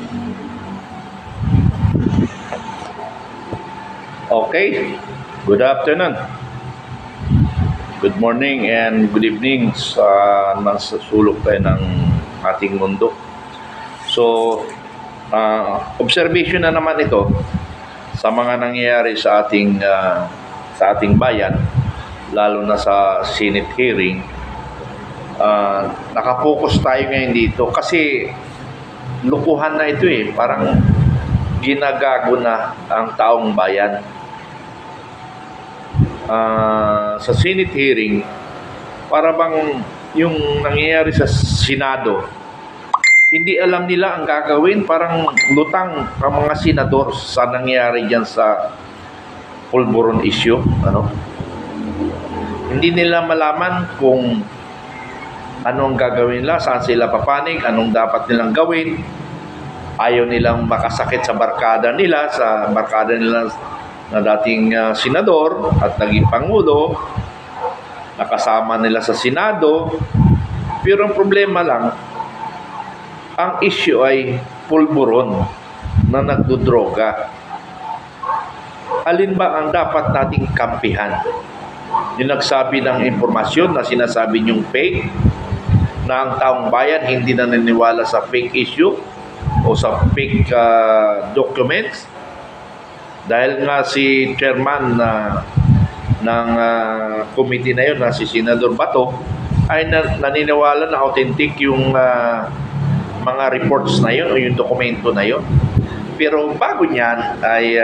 Okay, good afternoon, good morning, and good evening sa nasa sulok tayo ng ating mundo. So, observation na naman ito sa mga nangyayari sa ating bayan, lalo na sa Senate hearing. Nakapokus tayo ngayon dito kasi lukuhan na ito parang ginagago na ang taong bayan. Sa Senate hearing, para bang yung nangyayari sa Senado, hindi alam nila ang gagawin, parang lutang ang mga senador sa nangyayari dyan sa pulburon issue. Hindi nila malaman kung ano ang gagawin nila, saan sila papanig, anong dapat nilang gawin. Ayaw nilang makasakit sa barkada nila na dating senador at naging pangulo, nakasama nila sa Senado. Pero ang problema lang, ang issue ay pulburon na nagdudroga. Alin ba ang dapat nating kampihan? Yung nagsabi ng impormasyon na sinasabi niyong fake, na ang taong bayan hindi na naniniwala sa fake issue o sa fake documents? Dahil nga si chairman ng committee na yun, na si Senador Bato, ay naniniwala na authentic yung mga reports na yun o yung dokumento na yun. Pero bago niyan ay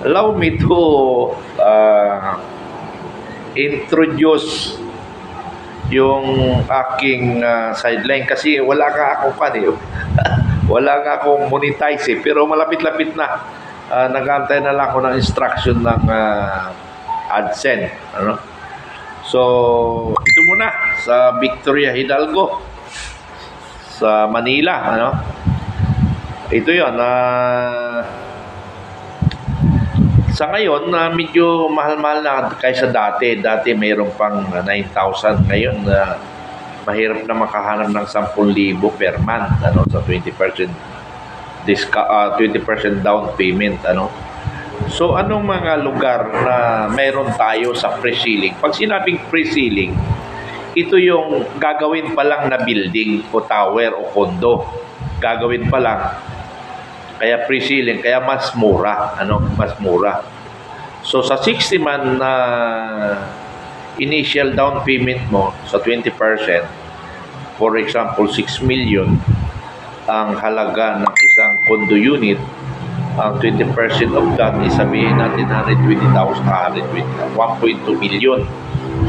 allow me to introduce yung aking sideline kasi wala ka akong wala nga akong monetize pero malapit-lapit na. Nag-aantay na lang ako ng instruction ng AdSense. So, ito muna sa Victoria Hidalgo sa Manila. Ito yun. Sa ngayon, medyo mahal-mahal na kaysa dati. Dati mayroon pang 9,000. Ngayon, mahirap na makahanap ng 10,000 per month sa 20% down payment. So anong mga lugar na mayroon tayo sa pre-sealing? Pag sinabing pre-sealing, ito yung gagawin pa lang na building o tower o condo. Gagawin pa lang. Kaya pre-sealing, kaya mas mura, mas mura. So sa 60 man na initial down payment mo sa 20%, for example 6 million ang halaga ng isang condo unit, ang 20% of that is sabihin natin 120,000, 1.2 million.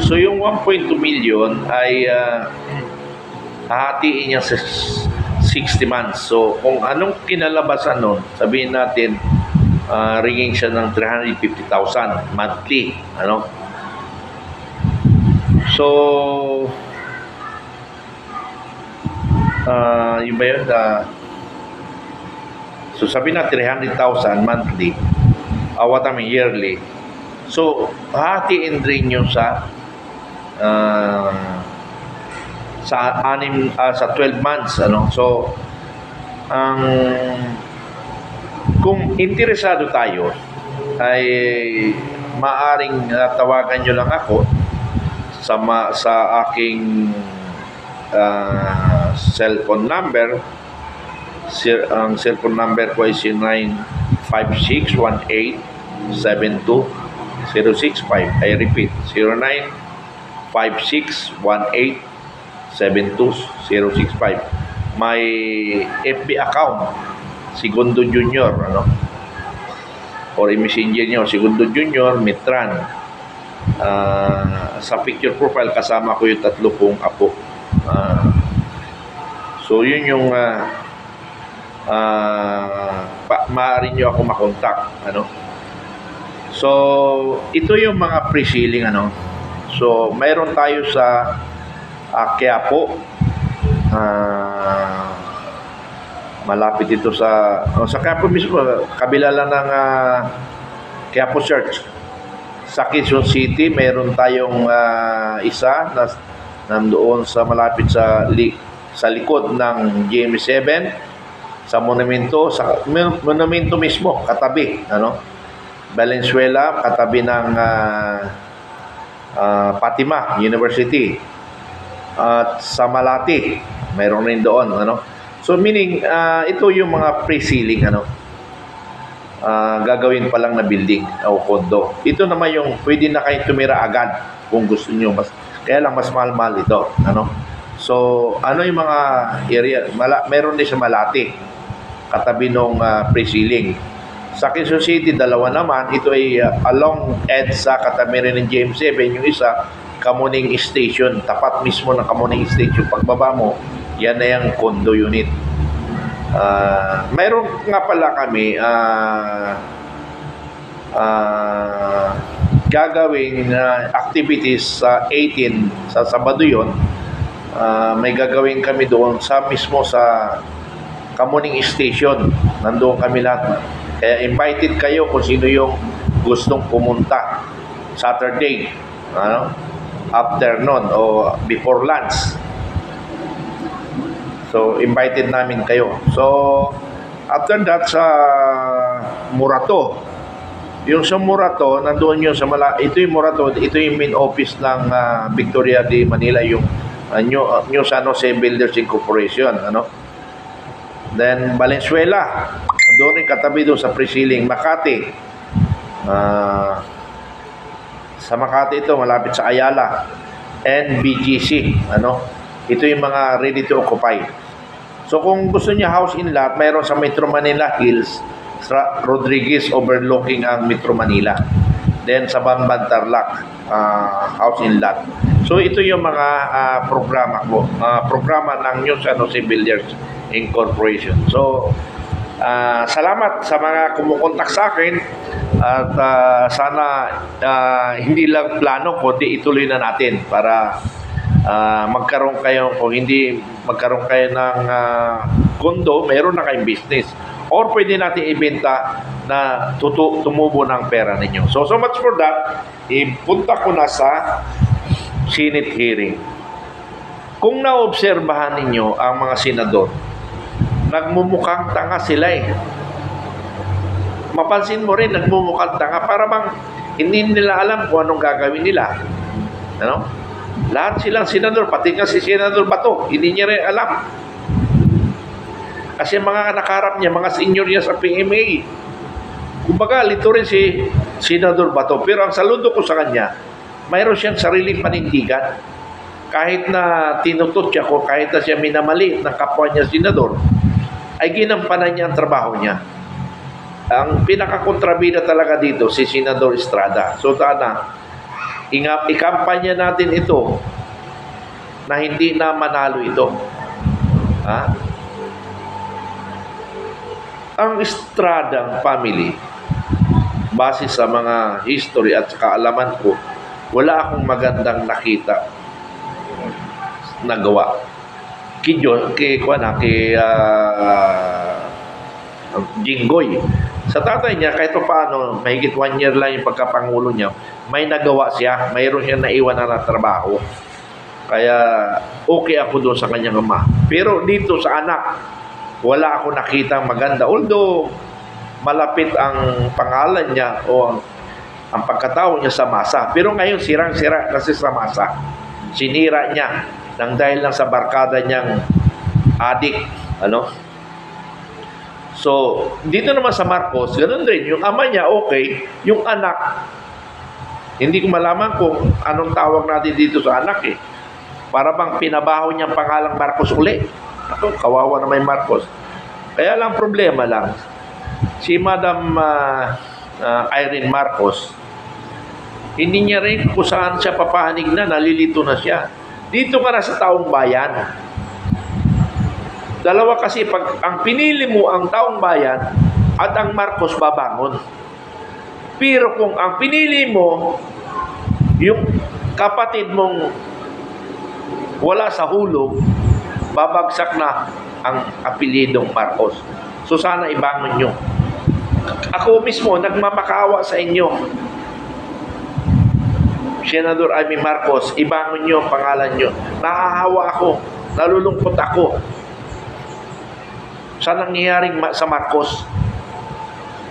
So yung 1.2 million ay hahatiin niya sa 60 months. So kung anong kinalabasan nun, sabihin natin ringing siya ng 350,000 monthly. So yun ba yun? So sabi na 300,000 monthly, yearly. So hatiin rin nyo sa 12 months. So kung interesado tayo ay maaring tawagan nyo lang ako sa aking cellphone number. Ang cellphone number ko ay 095618720065. I repeat, 095618720065. My FB account, Segundo Junior, or i-messenger nyo, Segundo Junior Mitran. Sa picture profile kasama ko yung 3 kong apo. So yun yung maaari nyo ako makontak. So ito yung mga pre-sealing. So mayroon tayo sa Quiapo, malapit ito sa Quiapo mismo, kabila lang ng Quiapo Church. Sa Quezon City, mayroon tayong isa na nandoon sa malapit sa likod ng GM7. sa monumento, monumento mismo, katabi, ano? Valenzuela, katabi ng Fatima University. At sa Malati, mayroon rin doon, ano? So meaning, ito yung mga pre-sealing, ano? Gagawin pa lang na building o kondo. Ito naman yung pwede na kayo tumira agad kung gusto niyo. Kaya lang mas mahal-mahal ito, ano? So, ano yung mga area? Meron din sa Malati, katabi nung pre-sealing. Sa Quezon City, dalawa naman. Ito ay along EDSA, katabi rin ng GM7. Yung isa, Kamuning Station. Tapat mismo ng Kamuning Station. Pagbaba mo, yan na yung condo unit. Mayroon nga pala kami gagawin activities sa 18 sa Sabado yun. May gagawin kami doon sa mismo sa Kamuning Station. Nandoon kami lahat. Kaya invited kayo kung sino yung gustong pumunta. Saturday, ano? Afternoon o before lunch. So, invited namin kayo. So, after that sa Murato. Yung sa Murato, nandoon yung ito yung Murato, ito yung main office ng Victoria de Manila, yung New San Jose Builders Incorporation, ano? Then, Valenzuela. Doon rin katabi doon sa pre-sealing. Makati. Sa Makati ito, malapit sa Ayala. And BGC. Ano? Ito yung mga ready to occupy. So, kung gusto niya house in lot, mayroon sa Metro Manila Hills, sa Rodriguez overlooking ang Metro Manila. Then, sa Bamban Tarlac, house in lot. So, ito yung mga programa ko. Programa ng New San Jose Builders Incorporation. So, salamat sa mga kumukontak sa akin at sana hindi lang plano kundi ituloy na natin para magkaroon kayo, kung hindi magkaroon kayo ng kondo, mayroon na kayong business or pwede natin ibenta na tumubo ng pera ninyo. So much for that. Ipunta ko na sa Senate hearing. Kung naobserbahan ninyo ang mga senador, nagmumukhang tanga sila eh. Mapansin mo rin, nagmumukhang tanga para bang hindi nila alam kung anong gagawin nila. Ano? Lahat silang senador, pati nga si Senador Bato, hindi niya rin alam. Kasi mga nakaharap niya, mga senior niya sa PMA. Kumbaga, lito rin si Senador Bato. Pero ang saludo ko sa kanya, mayroon siyang sariling panindigan. Kahit na tinutot siya ko, kahit na siya minamali ng kapwa niya senador, ay ginampanan niya ang trabaho niya. Ang pinakakontrabida talaga dito, si Senador Estrada. So, sana, ikampanya natin ito na hindi na manalo ito. Ang Estrada family, base sa mga history at kaalaman ko, wala akong magandang nakita nagawa. Kay Jinggoy. Sa tatay niya, kahit pa paano, mahigit 1 year lang yung pagkapangulo niya, may nagawa siya, mayroon siya naiwan na trabaho. Kaya, okay ako doon sa kanyang ama. Pero dito sa anak, wala ako nakita maganda. Although, malapit ang pangalan niya o ang pagkatao niya sa masa. Pero ngayon, sirang-sira kasi sa masa. Sinira niya nang dahil lang sa barkada niyang adik. Ano? So, dito naman sa Marcos, ganun rin. Yung ama niya, okay. Yung anak, hindi ko malaman kung anong tawag natin dito sa anak eh. Para bang pinabaho niyang pangalang Marcos uli. Ako, kawawa na may Marcos. Kaya lang problema lang, si Madam Irene Marcos, hindi niya rin kung saan siya papahanig na, nalilito na siya. Dito ka na sa taong bayan. Dalawa kasi, pag ang pinili mo ang taong bayan at ang Marcos babangon. Pero kung ang pinili mo yung kapatid mong wala sa hulog, babagsak na ang apelidong Marcos. So sana ibangon nyo. Ako mismo nagmamakaawa sa inyo. Senador Amy Marcos, ibangon nyo ang pangalan nyo. Nahahawa ako, nalulungkot ako. sa nangyayaring sa Marcos.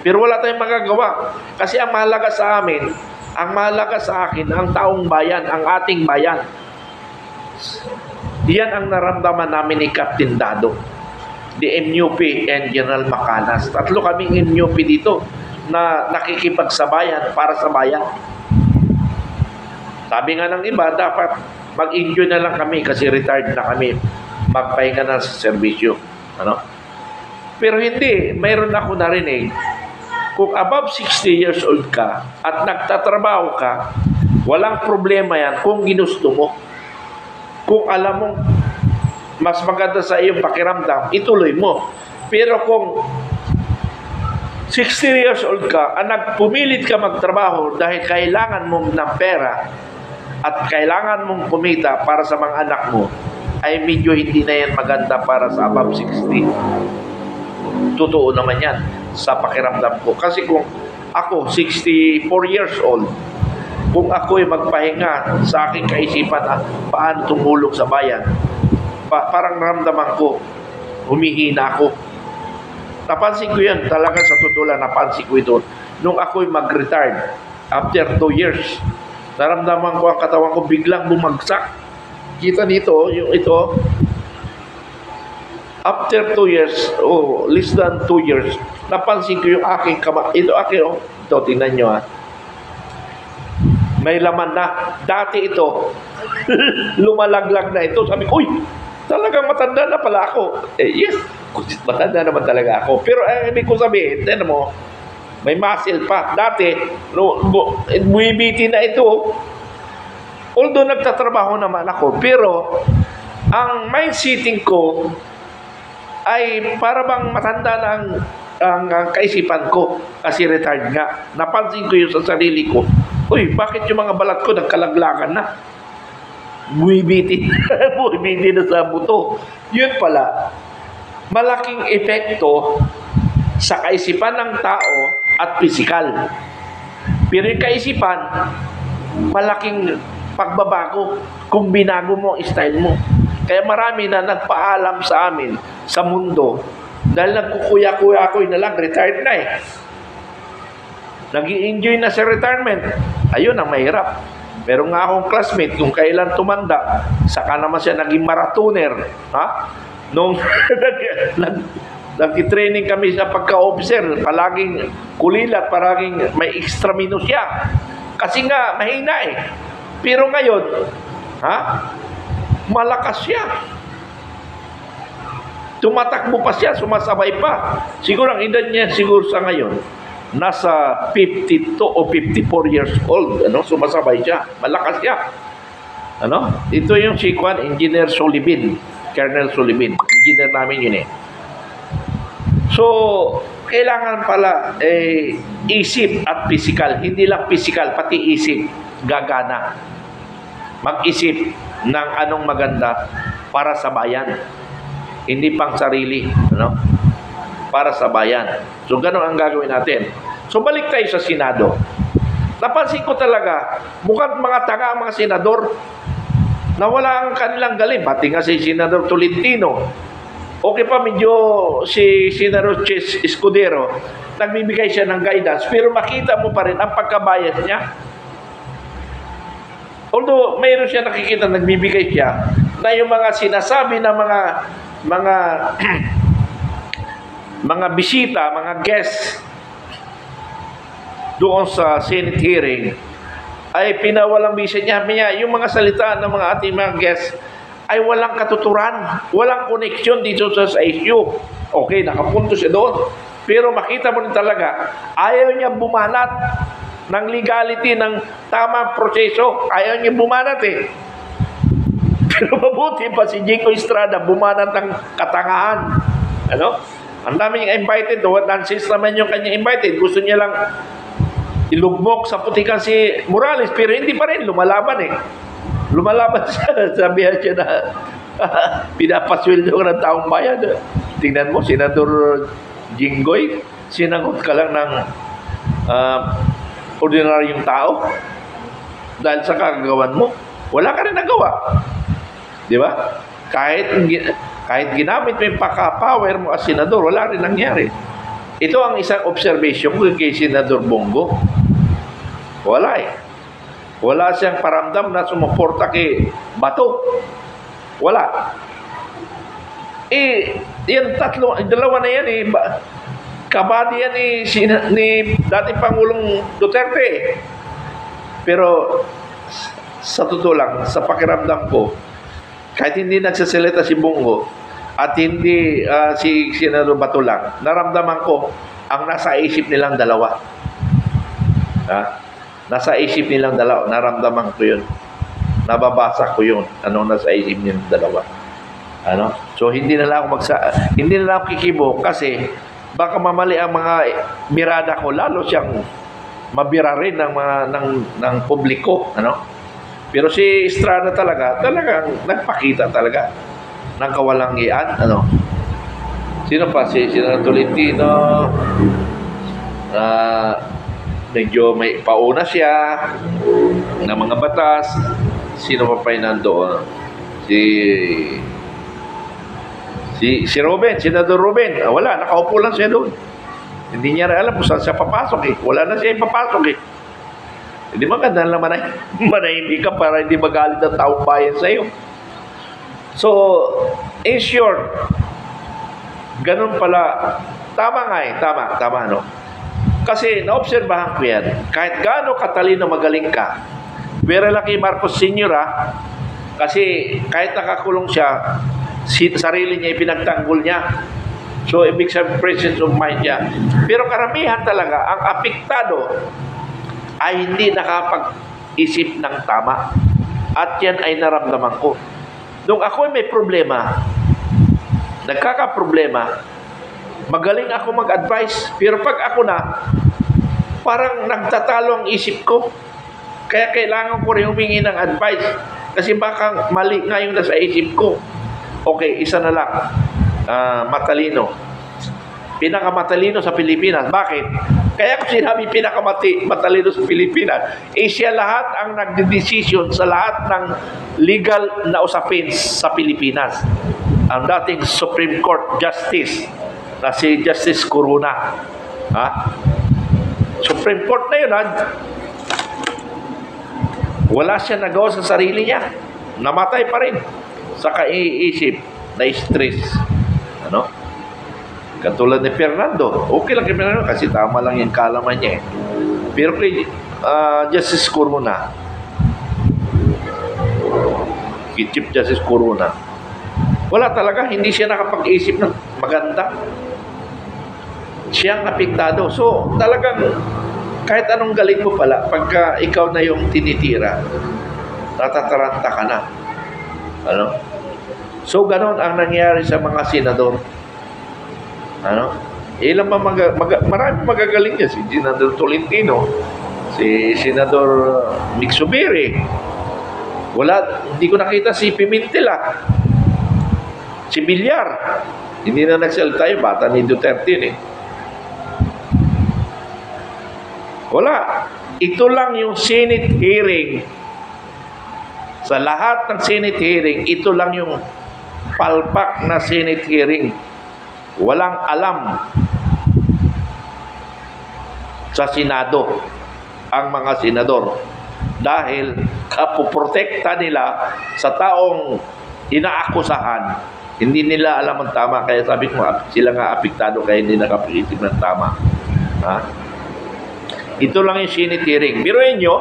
Pero wala tayong magagawa. Kasi ang mahalaga sa amin, ang mahalaga sa akin, ang taong bayan, ang ating bayan. Yan ang naramdaman namin ni Captain Dado, the MUP and General Macanas. Tatlo kaming MUP dito na nakikipagsabayan para sa bayan. Sabi nga ng iba, dapat mag-enjoy na lang kami kasi retired na kami. Magpahinga na sa serbisyo. Ano? Pero hindi, mayroon ako narinig, kung above 60 years old ka at nagtatrabaho ka, walang problema yan kung ginusto mo. Kung alam mong mas maganda sa iyong pakiramdam, ituloy mo. Pero kung 60 years old ka at nagpumilit ka magtrabaho dahil kailangan mong ng pera at kailangan mong kumita para sa mga anak mo, ay medyo hindi na yan maganda para sa above 60. Totoo naman yan sa pakiramdam ko. Kasi kung ako, 64 years old, kung ako'y magpahinga sa aking kaisipan paano tumulong sa bayan, parang naramdaman ko, humihina ako. Napansin ko yan, talaga sa totoo lang, napansin ko ito. Nung ako'y mag-retire, after 2 years, naramdaman ko ang katawan ko biglang bumagsak. Kita nito, yung ito, after 2 years, less than 2 years, napansin ko yung aking ito, ito, tingnan nyo may laman na. Dati ito, lumalaglag na ito. Sabi ko, uy, talagang matanda na pala ako. Yes, matanda naman talaga ako. Pero ibig ko sabihin, tignan mo, may muscle pa. Dati, buibiti na ito. Although nagtatrabaho naman ako, pero ang mindsetting ko ay para bang matanda na ang kaisipan ko kasi retired nga. Napansin ko yun sa sarili ko. Uy, bakit yung mga balat ko nagkalaglagan na? Buibiti. Buibiti na sa buto. Yun pala, malaking epekto sa kaisipan ng tao at pisikal. Pero yung kaisipan, malaking pagbabago kung binago mo ang style mo. Kaya marami na nagpaalam sa amin sa mundo dahil nagkukuya-kuya ako na lang, retired na nag-i-enjoy na sa retirement. Ayun ang mahirap. Pero nga akong classmate, kung kailan tumanda, saka naman siya naging marathoner. Nung nag-training kami sa pagka-officer, palaging kulilat, palaging may extra minus siya. Kasi nga, mahina Pero ngayon, malakas siya. Tumatakbo pa siya, sumasabay pa. Siguro ang edad niya siguro sa ngayon, nasa 52 o 54 years old. Sumasabay siya. Malakas siya. Ito yung si Engineer Solibin. Colonel Solibin. Engineer namin yun So, kailangan pala isip at physical. Hindi lang physical, pati isip. Gagana. Mag-isip ng anong maganda para sa bayan. Hindi pang sarili. Para sa bayan. So, ganun ang gagawin natin. So, balik tayo sa Senado. Napansin ko talaga, mukhang mga tanga ang mga senador. Nawala ang kanilang galing. Pati nga si Senador Tolentino. Okay pa, medyo si Senador Ches Escudero, nagbibigay siya ng guidance, pero makita mo pa rin ang pagkabayad niya. Although, mayroon siya nakikita, nagbibigay siya, na yung mga sinasabi na mga mga bisita, mga guests doon sa Senate hearing ay pinawalang bisa niya. Yung mga salita ng mga ating mga guests ay walang katuturan, walang connection dito sa issue. Okay, nakapunto siya doon. Pero makita mo rin talaga, ayaw niya bumanat ng legality, ng tamang proseso. Ayaw niya bumanat Pero mabuti pa si Jico Estrada, bumanat ng katangahan. Ang dami niyang invited, nonsense naman yung kanyang invited. Gusto niya lang ilugmok sa putikan si Morales, pero hindi pa rin, lumalaban Lumalaban siya, sabihan siya na pinapasweldo ka ng taong bayan. Tingnan mo, Senador Jinggoy, sinagot ka lang ng ordinaryong tao dahil sa kagagawan mo. Wala ka rin nagawa. Di ba? Kahit Kahit ginamit mo yung power mo as senador, wala rin nangyari. Ito ang isang observation ko kay Senador Bongo. Wala eh. Wala siyang paramdam na sumuporta kay Bato. Wala. Yan dalawa na yan eh. Kabady yan ni dating Pangulong Duterte. Pero sa totoo lang, sa pakiramdam ko, kahit hindi nagsasalita si Bongo at hindi si Senador Bato lang, naramdaman ko ang nasa isip nilang dalawa. Nasa isip nilang dalawa, naramdaman ko yun. Nababasa ko yun, anong nasa isip nilang dalawa. So hindi na lang ako kikibo kasi baka mamali ang mga mirada ko, lalo siyang mabira rin ng publiko, Pero si Estrada talagang nagpakita talaga ng kawalangian, Sino pa? Si Senador Tolentino, medyo may pauna siya ng mga batas. Sino pa pa nandoon? Si Ruben, Senador Ruben. Wala, nakaupo lang siya doon. Hindi niya alam kung saan siya papasok eh. Wala na siya papasok eh. Hindi maganda lang manahimik ka para hindi magalit ang taong bayan sa iyo. So, in short, ganun pala. Tama nga eh. Tama, Kasi naobserbahan ko yan. Kahit gaano katalino magaling ka, pero laki Marcos Sr. Kasi kahit nakakulong siya, sarili niya ipinagtanggol niya. So, ibig sabihin presence of mind niya. Pero karamihan talaga, ang apektado ay hindi nakapag-isip ng tama. At yan ay naramdaman ko. Nung ako may problema, nagkakaproblema, magaling ako mag-advise. Pero pag ako na, parang nagtatalo ang isip ko. Kaya kailangan ko rin humingi ng advice. Kasi baka mali nga yung nasa isip ko. Okay, isa na lang. Matalino. Pinakamatalino sa Pilipinas. Bakit? Kaya ko sinabi pinakamatalino sa Pilipinas. Siya lahat ang nagdedesisyon sa lahat ng legal na usapin sa Pilipinas. Ang dating Supreme Court Justice na si Justice Corona. Supreme Court na yun, wala siya nagawa sa sarili niya. Namatay pa rin sa kaiisip na stress. Katulad ni Fernando. Okay lang kay Fernando kasi tama lang yung kalaman niya eh. Pero kay Justice Corona, kay Chief Justice Corona, wala talaga, hindi siya nakapag-isip ng maganda. Siya ang apektado. So, talagang kahit anong galing mo pala, pagka ikaw na yung tinitira, natataranta ka na. So, ganon ang nangyari sa mga senador. Ilan pa marami magagaling niya. Si Senador Tolentino, si Senador Mixubiri. Hindi ko nakita si Pimentel si Villar. Hindi na nagsalita yung bata ni Duterte eh. Wala. Ito lang yung Senate hearing. Sa lahat ng Senate hearing, ito lang yung palpak na Senate hearing. Walang alam sa Senado ang mga senador dahil kapoprotekta nila sa taong inaakusahan. Hindi nila alam ang tama, kaya sabi ko sila nga apektado kaya hindi nakapag-isip ng tama. Ito lang yung Senate hearing. Biruin nyo,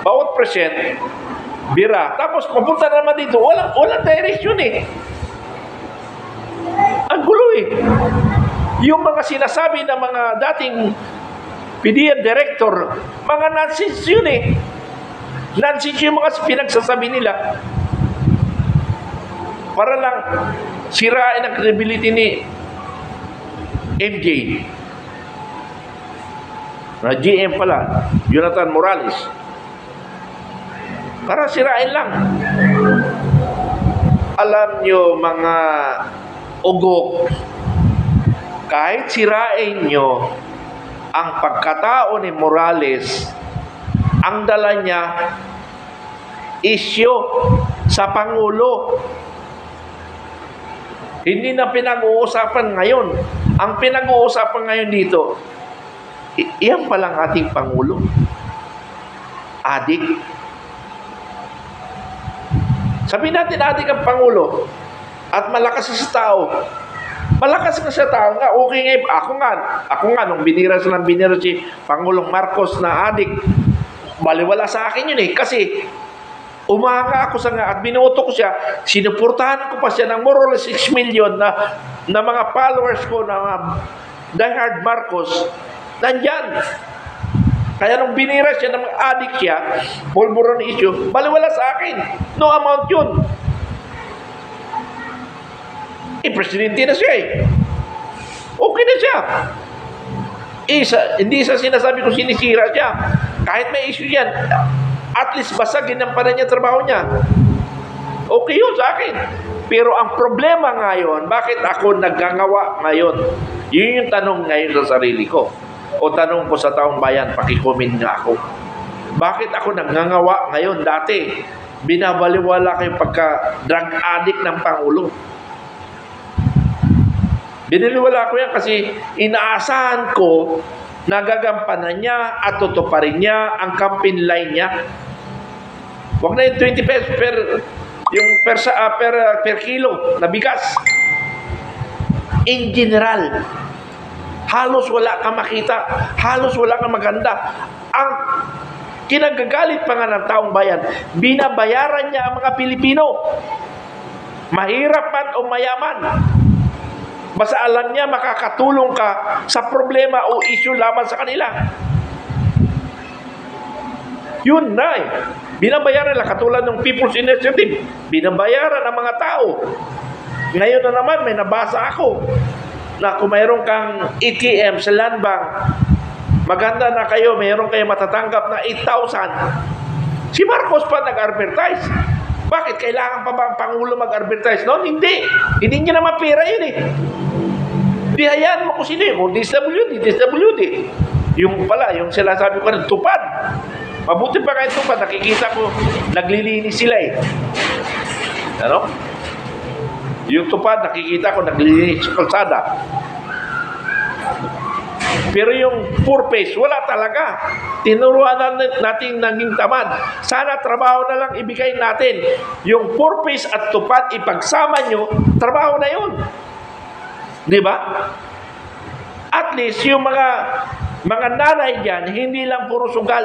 bawat present bira, tapos papunta naman dito, walang direction eh. Ang gulo eh. Yung mga sinasabi ng mga dating PDEA director, mga nonsense yun eh. Nonsense yung mga pinagsasabi nila. Para lang sirain ang credibility ni MJ. Na GM pala, Jonathan Morales. Para sirain lang. Alam nyo mga ugok, kahit sirain nyo ang pagkatao ni Morales, ang dala niya isyo sa Pangulo. Hindi na pinag-uusapan ngayon. Ang pinag-uusapan ngayon dito, iyan palang ating Pangulo. Adik. Sabihin natin adik ang Pangulo at malakas sa tao. Malakas nga sa tao nga, okay nga. Ako nga, nung binira si Pangulong Marcos na adik, baliwala sa akin yun eh. Kasi, umaga ako sa nga at binoto ko siya, sinuportahan ko pa siya ng more or less 6 million na mga followers ko na mga diehard Marcos, nandyan. Kaya nung binira siya ng mga adik siya, pulburon issue, baliwala sa akin. No amount yun. Presidente na siya eh. Okay na siya. Hindi sa sinasabi ko sinisira siya. Kahit may issue yan, at least basag ginampanan niya trabaho niya. Okay yun sa akin. Pero ang problema ngayon, bakit ako naggangawa ngayon? Yun yung tanong ngayon sa sarili ko. O tanong ko sa taong bayan, pakikomen nga ako. Bakit ako nagngangawa ngayon? Dati, binabaliwala kayo pagka-drug addict ng Pangulo. Biniliwala ko yan kasi inaasahan ko na gagampanan niya at tutuparin niya ang campaign line niya. Huwag na yung 20 pesos per kilo na bigas. In general, halos wala kang makita, halos wala kang maganda. Ang kinagagalit pa nga ng taong bayan, binabayaran niya ang mga Pilipino. Mahirap man o mayaman. Basta alam niya makakatulong ka sa problema o issue laban sa kanila. Yun na eh. Binabayaran lang katulad ng People's Initiative. Binabayaran ang mga tao. Ngayon na naman may nabasa ako na kung mayroon kang ATM sa Land Bank, maganda na kayo, mayroon kayo matatanggap na 8,000. Si Marcos pa nag-advertise. Bakit? Kailangan pa ba ang Pangulo mag-advertise noon? Hindi. Hindi niya naman pera yun eh. Di hayaan mo kung sino yun. Kung DSWD. Yung pala, yung sila sabi ko rin, tupad. Mabuti pa kayo tupad. Nakikita ko, naglilinis sila eh. Ano? Yung tupad, nakikita ko, naglilinis sa kalsada. Pero yung poor face, wala talaga. Tinuruan natin naging tamad. Sana trabaho na lang ibigay natin. Yung poor face at tupad, ipagsama nyo, trabaho na yun. Di ba? At least, yung mga nanay dyan, hindi lang puro sugal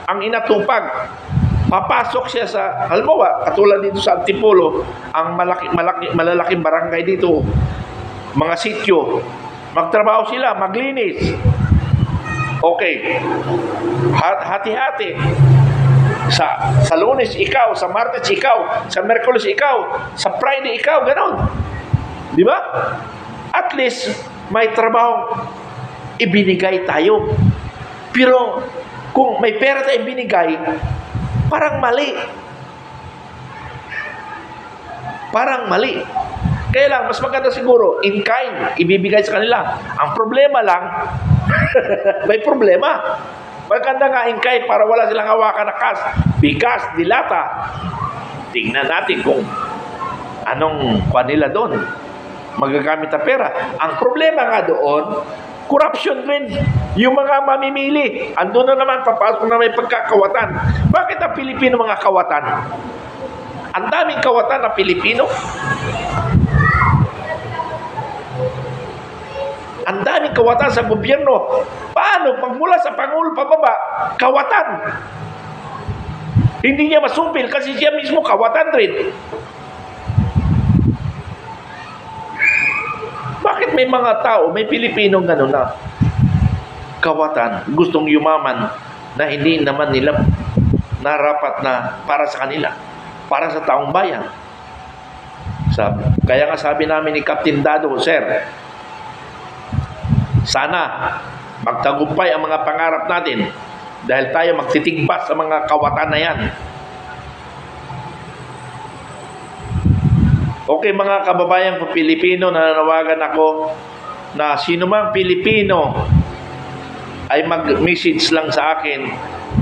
ang inatupag. Papasok siya sa, halimbawa, katulad dito sa Antipolo, ang malalaking barangay dito, mga sityo, magtrabaho sila, maglinis. Okay. Hati-hati. Sa Lunes, ikaw. Sa Martes, ikaw. Sa Merkulis, ikaw. Sa Friday, ikaw. Ganon. Di ba? At least, may trabaho ibinigay tayo. Pero, kung may pera tayo ibinigay, parang mali. Parang mali. Kaya lang, mas maganda siguro, in kind, ibibigay sa kanila. Ang problema lang, may problema. Maganda nga in kind para wala silang hawakan na cash. Bigas, dilata. Tingnan natin kung anong nila doon. Magagamit na pera. Ang problema nga doon, corruption rin. Yung mga mamimili, andun na naman, papasok na may pagkakawatan. Bakit ang Pilipino mga kawatan? Ang daming kawatan na Pilipino. Ang daming kawatan sa gobyerno. Paano? Pagmula sa Pangulo pababa, kawatan. Hindi niya masumpil kasi siya mismo kawatan rin. Bakit may mga tao, may Pilipinong gano'n na kawatan, gustong yumaman na hindi naman nila narapat na para sa kanila, para sa taong bayan? Kaya nga sabi namin ni Captain Dado, Sir, sana magtagumpay ang mga pangarap natin dahil tayo magtitigbas sa mga kawatan na yan. Okay mga kababayan ko Pilipino, nananawagan ako na sino mang Pilipino ay mag-message lang sa akin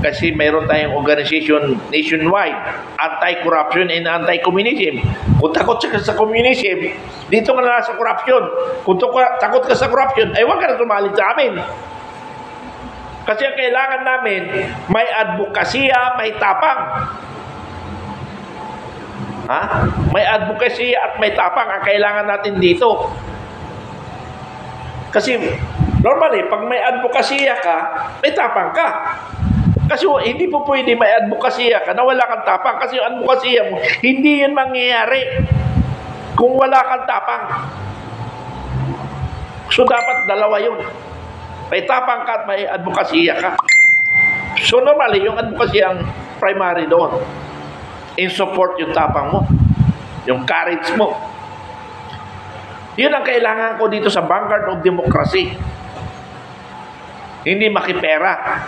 kasi mayroon tayong organization nationwide, anti-corruption and anti-communism. Kung takot ka sa communism, dito ka na sa corruption. Kung takot ka sa corruption, ay huwag ka na tumalit sa amin. Kasi ang kailangan namin, may advokasya, may tapang. Ha? May advokasya at may tapang ang kailangan natin dito. Kasi normally, pag may advokasya ka, may tapang ka. Kasi hindi po pwede may advokasya ka na wala kang tapang. Kasi yung advokasya mo, hindi yun mangyayari kung wala kang tapang. So dapat dalawa yun. May tapang ka at may advokasya ka. So normally, yung advokasya ang primary doon. In support yung tapang mo. Yung courage mo. Yun ang kailangan ko dito sa vanguard of democracy. Hindi makipera.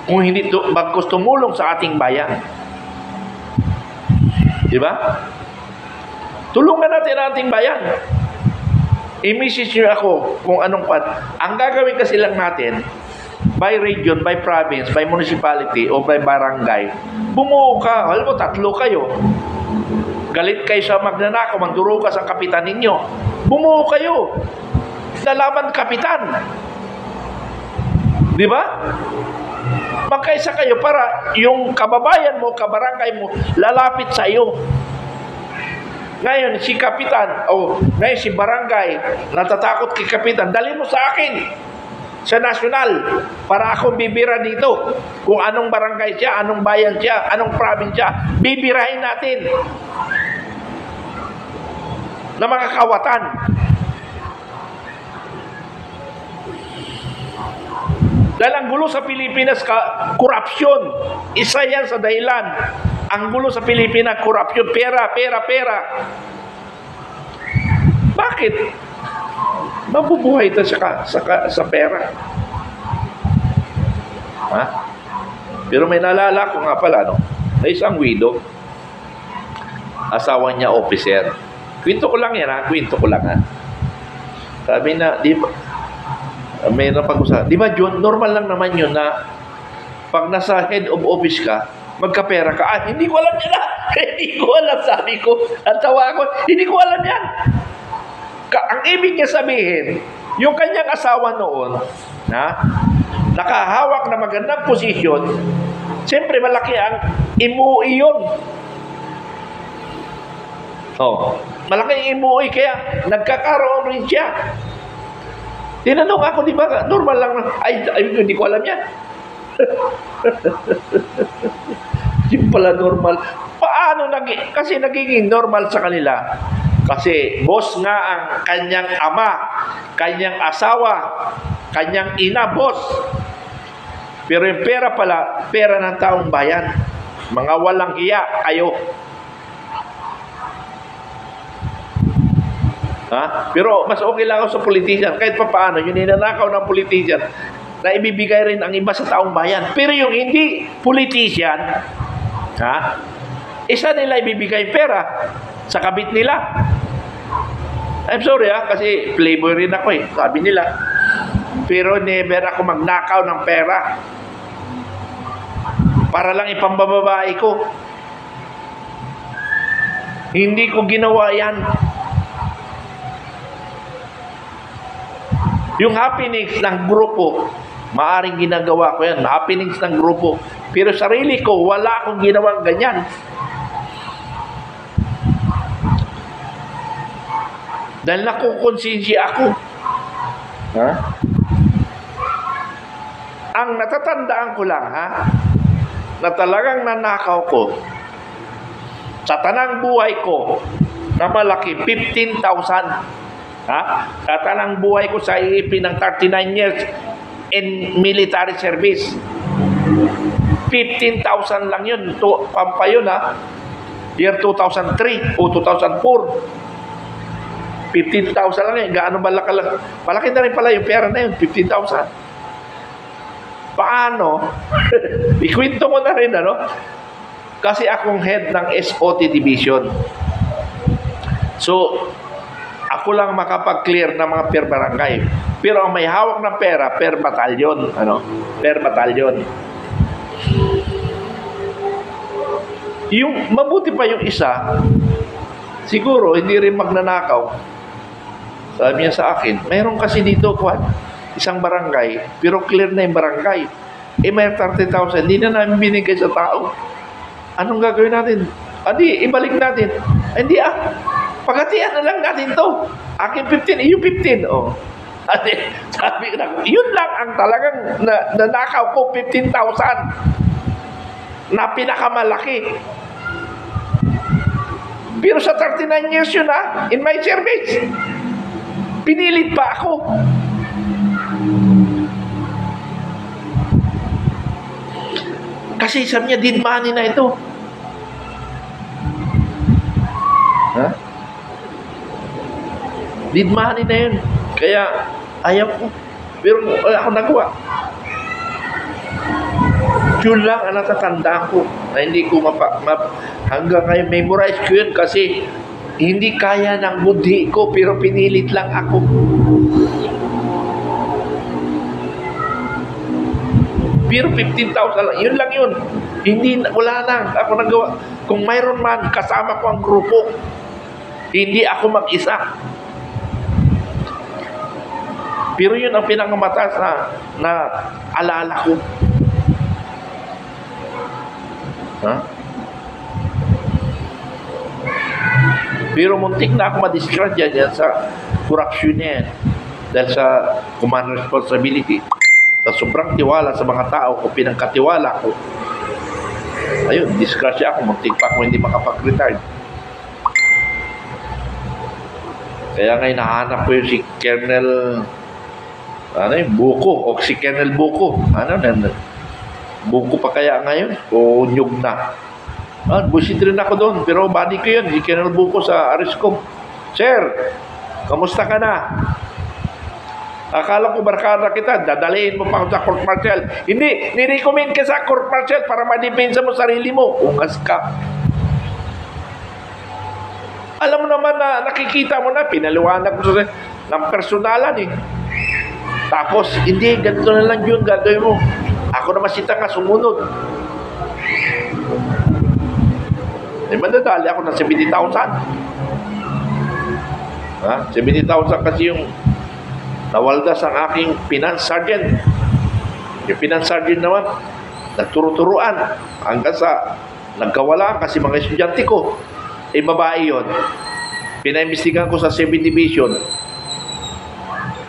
Kung hindi bagkus tumulong sa ating bayan. Di ba? Tulungan natin ang ating bayan. I-message nyo ako kung anong ang gagawin kasi lang natin, by region, by province, by municipality, o by barangay, bumuo ka. Alam mo, 3 kayo. Galit kayo sa magnanakaw, magdurugas ang kapitan ninyo. Bumuo kayo. Lalaban kapitan. Di ba? Magkaisa kayo para yung kababayan mo, kabarangay mo, lalapit sa iyo. Ngayon, si kapitan, ngayon si barangay, natatakot kay kapitan, dali mo sa akin, sa nasyonal, para akong bibira dito. Kung anong barangay siya, anong bayan siya, anong probinsya, bibirahin natin. Na mga kawatan. Dahil ang gulo sa Pilipinas, korupsyon. Isa yan sa dahilan. Ang gulo sa Pilipinas, korupsyon. Pera, pera, pera. Bakit? Mabubuhay ito sa pera. Ha? Pero may naalala ko nga pala, no? May isang widow. Asawa niya officer. Kwento ko lang yan, ha? Kwento ko lang, ha? Sabi na, di ba, mayroon pag-usapan. Di ba, John, normal lang naman yun na pag nasa head of office ka, magkapera ka. Hindi ko alam yan, ha? Hindi ko alam, sabi ko. At tawa ko, hindi ko alam yan. Ang ibig niya sabihin, yung kanyang asawa noon, nakahawak na magandang posisyon, siyempre malaki ang imuwi yun. Malaki ang imuwi, kaya nagkakaroon rin siya. Tinanong ako, di ba, normal lang, hindi ko alam yan. Yung pala normal. Paano kasi nagiging normal sa kanila? Kasi boss nga ang kanyang ama, kanyang asawa, kanyang ina, boss. Pero yung pera pala, pera ng taong bayan. Mga walang hiya kayo. Pero mas okay lang ako sa politician. Kahit pa paano, yung ninanakaw ng politician, na ibibigay rin ang iba sa taong bayan. Pero yung hindi politician, isa nila ibibigay pera sa kabit nila. I'm sorry, kasi playboy rin ako, sabi nila. Pero never ako magnakaw ng pera para lang ipambababae ko. Hindi ko ginawa yan. Yung happenings ng grupo, maaring ginagawa ko yan, happenings ng grupo. Pero sarili ko, wala akong ginawang ganyan. Dahil nakukonsensya ako. Ang natatandaan ko lang, na talagang nanakaw ko, sa tanang buhay ko, na malaki, 15,000. Katanang buhay ko sa IEP ng 39 years in military service. 15,000 lang yun. Pampa yun, year 2003 o 2004. 15,000 lang yun. Gaano malaki lang. Malaki na rin pala yung pera na yun, 15,000. Paano? Ikwento mo na rin, Kasi akong head ng SOT division. So, ako lang makapag-clear ng mga per barangay. Pero ang may hawak ng pera, per batalyon. Ano? Per batalyon. Yung, mabuti pa yung isa, siguro, hindi rin magnanakaw. Sabi niya sa akin, mayroon kasi dito, isang barangay, pero clear na yung barangay. May 30,000, hindi na namin binigay sa tao. Anong gagawin natin? Adi, ibalik natin. Hindi pagatian na lang natin to. Akin 15, yung 15. Oh. Adi, sabi ko na, yun lang ang talagang nanakaw ko, 15,000. Na pinakamalaki. Pero sa 39 years yun in my service. Pinilit pa ako. Kasi sabi niya, dead money na ito. Ha? Dead money na yun. Kaya, ayaw ko. Pero ako nagawa. Yun lang ang natatandaan ko na hindi ko hanggang ngayon memorize ko yun kasi hindi kaya ng budhi ko pero pinilit lang ako. Pero 15,000 lang. Yun lang yun. Wala na. Ako nagawa. Kung mayroon man, kasama ko ang grupo. Hindi ako mag-isa. Pero yun ang pinakamatas na alala ko. Ha? Pero muntik na ako ma-discard yan sa corruption niya yan. Dahil sa command responsibility. Sa sobrang tiwala sa mga tao o pinagkatiwala ko. Ayun, discard siya ako. Muntik pa ako hindi makapag-retard. Kaya ngayon nahanap ko yung si Colonel Buko o si Colonel Buko. Buko pa kaya ngayon? O nyug na? Busit rin ako doon. Pero body ko yun. Si Colonel Buko sa Ariscom. Sir, kamusta ka na? Akala ko barkada kita. Dadalhin mo pa ako sa court martial. Hindi. Nirecommend ka sa court martial para ma-depensa mo sarili mo. Ungas ka. Alam mo naman na nakikita mo na. Pinaliwanag ko ng personalan eh. Tapos, hindi. Ganito na lang yun. Gagawin mo. Ako naman si Tanga sumunod. Madadali ako ng 70,000. Ha? 70,000 kasi yung nawaldas ang aking finance sergeant. Yung finance sergeant naman, nagturo-turuan hanggang sa nagkawala kasi mga estudyante ko. Babae yun. Pinaimbestigan ko sa 7 Division.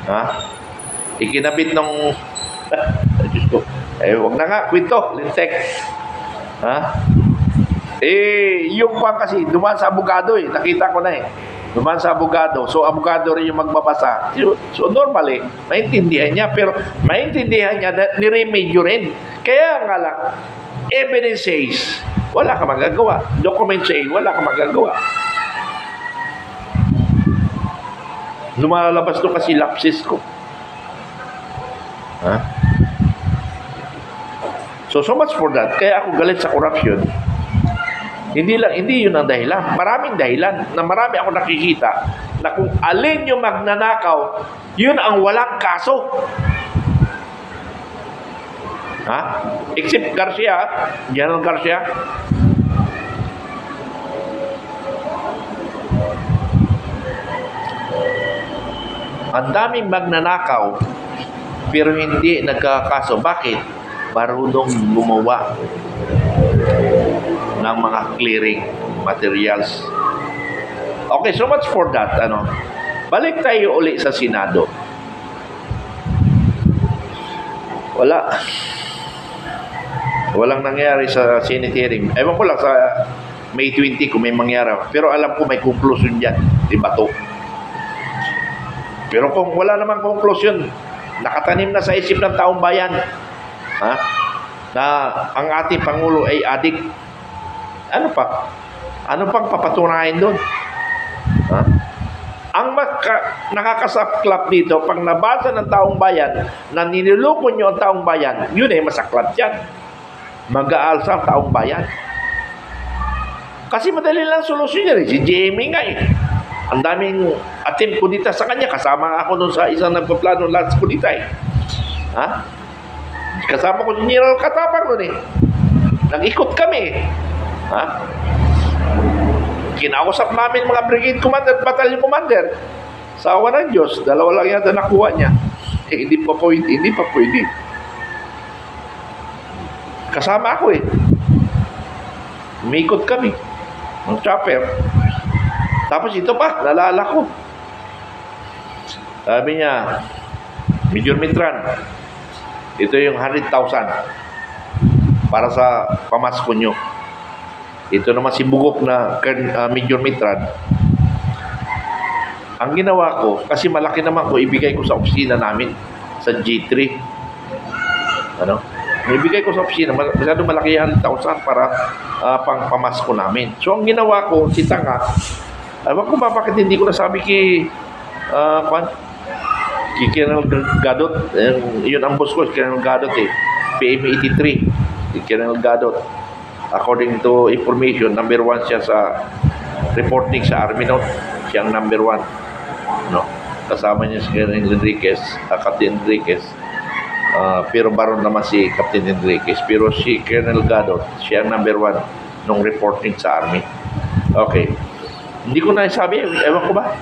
Ha? Ikinabit ng Diyos ko. Huwag na nga, kwento, lintek. Ha? Yung pa kasi, dumaan sa abogado nakita ko na dumaan sa abogado. So, abogado rin yung magbabasa. So, normally, maintindihan niya. Pero, maintindihan niya na niremedyo rin. Kaya nga lang, evidence says, wala ka magagawa. Document says, wala ka magagawa. Lumalabas to kasi lapses ko. Ha? So much for that. Kaya ako galit sa corruption. Hindi yun ang dahilan. Maraming dahilan na marami ako nakikita na kung alin yung magnanakaw, yun ang walang kaso. Ha? Except Garcia, General Garcia. Ang daming magnanakaw pero hindi nagkakaso. Bakit? Marunong gumawa ng mga clearing materials. Okay, so much for that. Balik tayo uli sa Senado. Walang nangyari sa Senate hearing. Ewan ko lang sa May 20 kung may mangyari. Pero alam ko may conclusion dyan. Diba to? Pero kung wala namang conclusion, nakatanim na sa isip ng taong bayan, ha? Na ang ating Pangulo ay adik. Ano pa? Ano pang papatunayan doon? Ha? Ang nakakasaklap dito, pag nabasa ng taong bayan na niluloko nyo ang taong bayan, yun ay masaklap yan. Mag-aalsa ang taong bayan. Kasi madali lang solusyon yan. Si Jamie nga Ang daming attempt kudita sa kanya. Kasama ako doon sa isang nagpaplano lahat sa kudita eh. Ha? Kasama ko si General Katapang doon eh. Nag-ikot kami eh. Ha? Kinausap namin mga brigade commander at battalion commander. Sa awa ng Diyos, dalawa lang yata nakuha niya. Eh, hindi pa pwede. Kasama ako eh. Umikot kami. Ang chopper. Tapos ito pa, nalala ko. Sabi niya, Major Mitran, ito yung 100,000 para sa pamasko nyo. Ito naman si Bugok na Major Mitran. Ang ginawa ko, kasi malaki naman ko, ibigay ko sa opisina namin, sa G3. Ano? Ibigay ko sa opisina, masyado malaki yan 1,000 para pang pamasko namin. So, ang ginawa ko, si Tanga, ewan ko ba bakit hindi ko nasabi kay Colonel Gadot. Yun ang boss ko, Colonel Gadot eh. PM83, si Colonel Gadot. According to information, number 1 siya sa reporting sa Army note. Siya ang number 1. No? Kasama niya si Colonel Enriquez, Captain Enriquez. Pero baron naman si Captain Enriquez. Pero si Colonel Gadot, siya ang number 1 nung reporting sa Army. Okay. Hindi ko na sabi, ewan ko ba?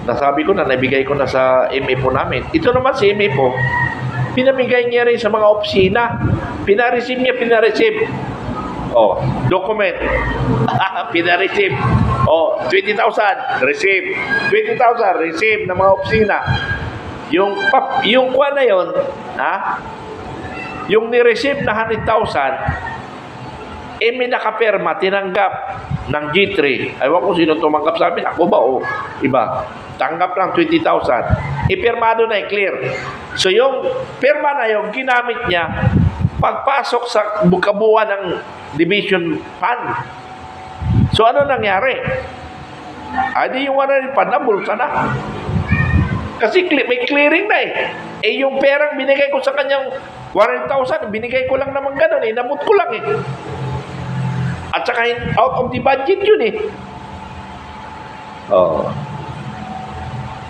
Nasabi ko na, nabigay ko na sa MA po namin. Ito naman si MA po, pinamigay niya rin sa mga opisina. Pinareceive niya, pinareceive. Oh, document. Pinareceive. Oh, 20,000, receive. 20,000, receive ng mga opisina. Yung kuha na yun, ha? Yung ni-receive na 100,000, may nakaperma, tinanggap ng G3. Ewan ko sino tumanggap sa amin. Ako ba o iba? Tanggap ng 20,000. Ipirmado na clear. So yung perma na yung ginamit niya pagpasok sa kabuuan ng division fund. So ano nangyari? Adi yung 100 fund na bulsa na. Kasi may clearing na eh. Eh yung perang binigay ko sa kanyang 100,000, binigay ko lang naman ganun eh. Namut ko lang eh. At saka out of the budget yun eh. Oh.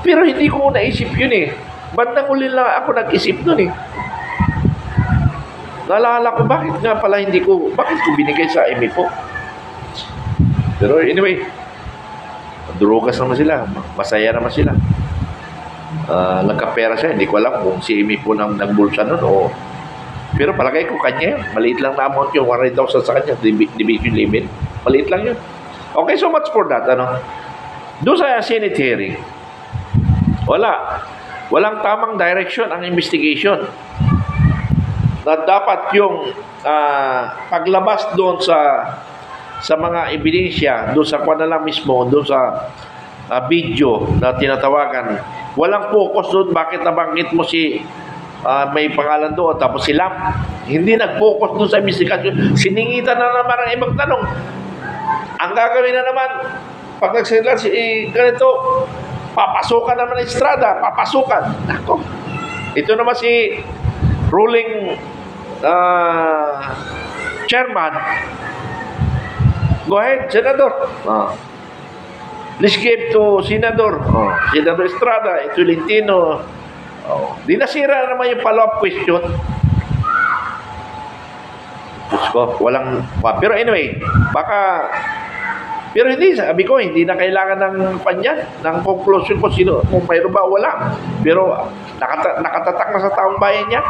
Pero hindi ko naisip yun eh. Bandang uli lang ako nag-isip nun eh. Naalala ko bakit nga pala bakit ko binigay sa MA po. Pero anyway, durugas naman sila. Masaya naman sila. Nagkapera siya. Hindi ko alam kung si MA po nang nagbulsa nun o. Pero palagay ko kanya yun. Maliit lang na amount yung 100,000 sa kanya. Division level. Maliit lang yun. Okay, so much for that. Doon sa Senate hearing, walang tamang direction ang investigation. Na dapat yung paglabas doon sa mga ebidensya, doon sa kuwan na lang mismo, doon sa video na tinatawagan, walang focus doon. Bakit nabanggit mo si may pangalan doon tapos si Lam? Hindi nag-focus doon sa investigation. Siningitan na naman ang ibang tanong. Ang gagawin na naman pag nagsalita si ganito, papasukan naman ang Estrada, papasukan. Nako. Ito naman si ruling chairman. Go ahead, Senador. Let's give to Senador. Senador Estrada, Tolentino. Di nasira naman yung follow-up question. Walang. Pero anyway, pero hindi, sabi ko, hindi na kailangan ng panyan, ng conclusion ko sino, kung mayroon ba o wala. Pero nakatatak na sa taong bayan niya.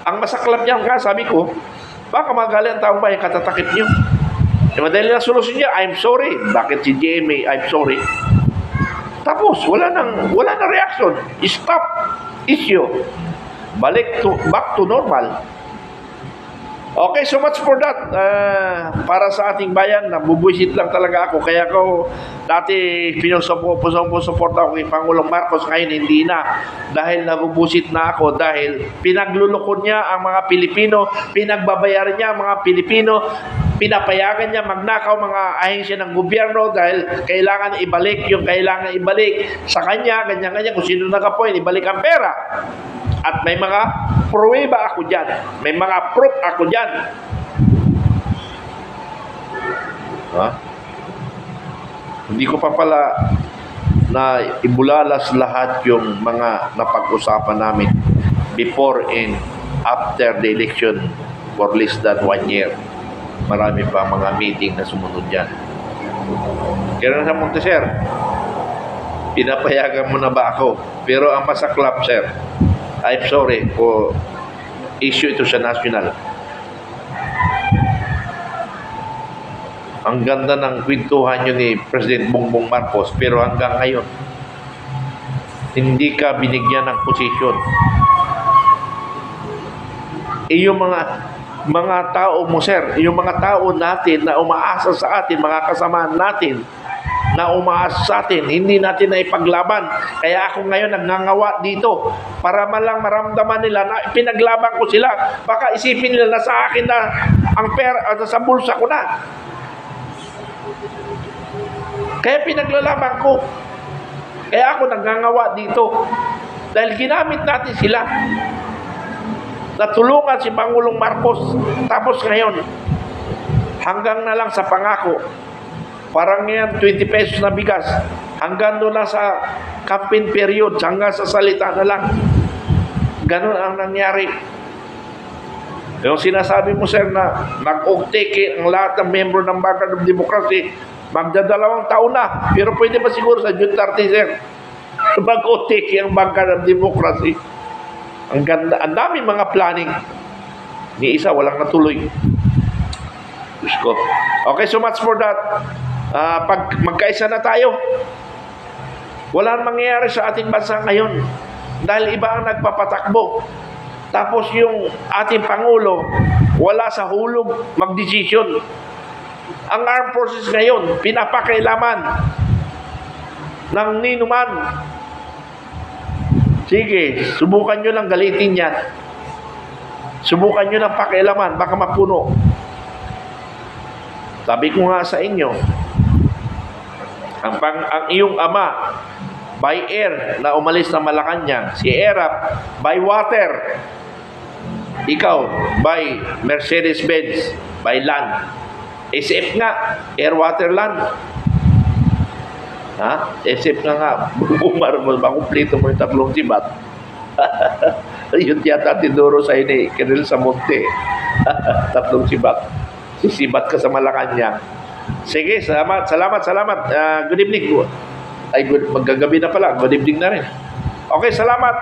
Ang masaklap niya nga, sabi ko, baka magaling ang taong bayan, katatakip niyo. Madali na solusyon niya, I'm sorry. Bakit si GMA, I'm sorry? Tapos, wala nang reaction. Stop issue. Back to normal. Okay, so much for that. Para sa ating bayan, nabubuisit lang talaga ako. Kaya ako dati pinusupport ako kay Pangulong Marcos. Ngayon hindi na. Dahil nabubuisit na ako. Dahil pinaglulukod niya ang mga Pilipino. Pinagbabayaran niya ang mga Pilipino. Pinapayagan niya magnakaw mga ahensya ng gobyerno. Dahil kailangan ibalik yung kailangan ibalik sa kanya. Ganyan-ganyan. Kung sino nakapoint, ibalik ang pera. At may mga pruweba ako dyan. May mga proof ako dyan. Hindi ko pa pala na ibulalas lahat yung mga napag-usapan namin before and after the election for less than 1 year. Marami pa mga meeting na sumunod dyan. Kaya sa Monteser, pinapayagan mo na ba ako? Pero ang masaklap, sir, I'm sorry po, issue ito sa national. Ang ganda ng kwentuhan nyo ni President Bongbong Marcos, pero hanggang ngayon, hindi ka binigyan ng posisyon. Yung mga tao mo, sir, yung mga tao natin na umaasa sa atin, mga kasamahan natin, na umaasa sa atin, hindi natin na ipaglaban. Kaya ako ngayon nagngangawa dito para malang maramdaman nila na pinaglaban ko sila. Baka isipin nila na sa akin na ang pera sa bulsa ko na. Kaya pinaglalaban ko. Kaya ako nagngangawa dito. Dahil ginamit natin sila. Natulungan si Pangulong Marcos. Tapos ngayon, hanggang na lang sa pangako. Parang ngayon, 20 pesos na bigas. Hanggang doon na sa campaign period. Hanggang sa salita na lang. Ganun ang nangyari. Yung sinasabi mo, sir, na mag-ukteke ang lahat ng membro ng Vanguard of Democracy, magdadalawang taon na. Pero pwede ba siguro sa June 30, sir? Mag-ukteke ang Vanguard of Democracy. Ang ganda, ang dami mga planning. Ni isa, walang natuloy. Diyos ko. Okay, so much for that. Pag magkaisa na tayo, wala nang mangyayari sa ating bansa ngayon. Dahil iba ang nagpapatakbo. Tapos yung ating Pangulo, wala sa hulog magdesisyon. Ang armed forces ngayon, pinapakailaman ng ninuman. Sige, subukan nyo lang galitin yan. Subukan nyo lang pakialaman, baka mapuno. Sabi ko nga sa inyo, ang iyong ama, by air na umalis na Malacanang, si Erap, by water. Ikaw, by Mercedes-Benz, by land. SF nga, air, water, land. Ha? SF nga, makumplito mo yung tatlong sibat. Yun yata tinuro sa ini, Kiril sa Monte. Tatlong sibat. Sisibat ka sa Malacanang. Sige, salamat. Good evening. Ay, maggagabi na pala. Good evening na rin. Okay, salamat.